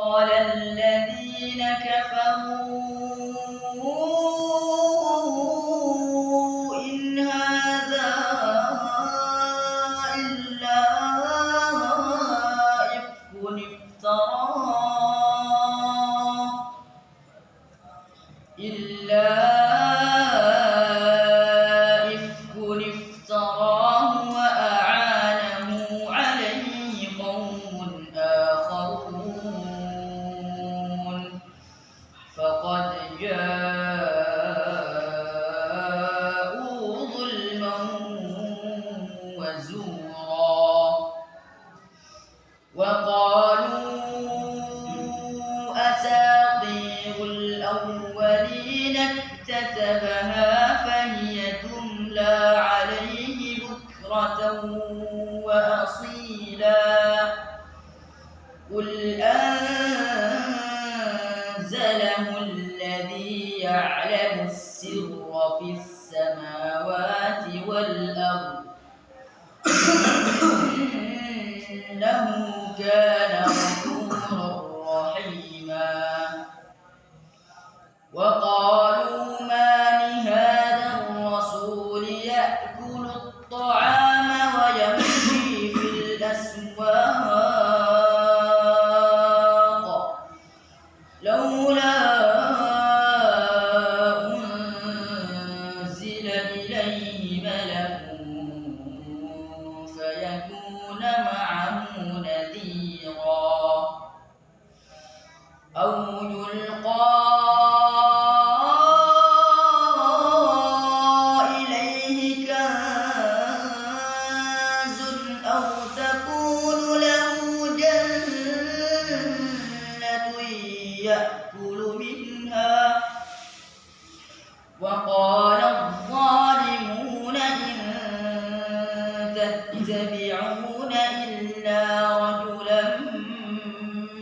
قال الذين كفروا إن هذا إلا إفك افتراه وأعانه عليه قوم آخرون فقد جاءوا ظلما وزورا وقالوا أساطير الأولين اكتتبها فهي تملى عليه بكرة وأصيلا قل أنزله الذي يعلم السر في السماوات والأرض إنه كان غفورا رحيما وقالوا ما لهذا الرسول يأكل الطعام ويمشي في الأسواق لولا أنزل إليه ملك فيكون معه نذيرا أو يلقى إليه كنز أو تكون له جنة يأكل منها وقال الظالمون إن تتبعون إلا رجلا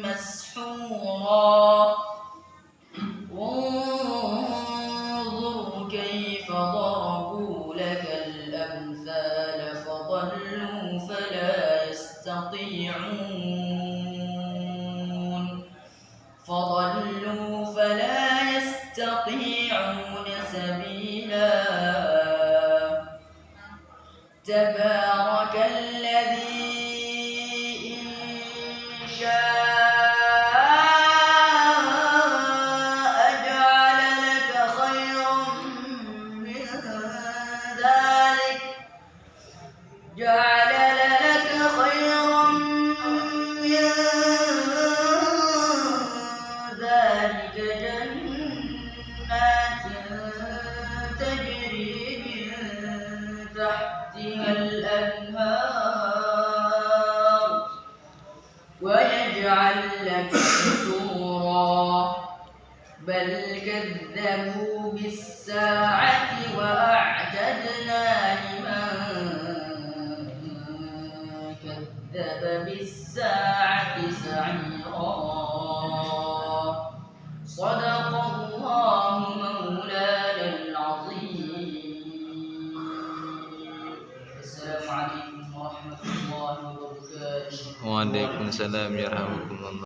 مسحورا انظر كيف ضربوا لك الأمثال فضلوا فلا يستطيعون سبيلا تبارك الذي إن شاء جعل لك خيرا من ذلك جنات تجري من تحتها الأنهار ويجعل لك قصورا بل كذبوا بالساعة وأعتدنا لمن كذب بالساعة سعيرا صدق الله مولانا العظيم. السلام عليكم ورحمة الله وبركاته. Waalaikumsalam warahmatullahi wabarakatuh.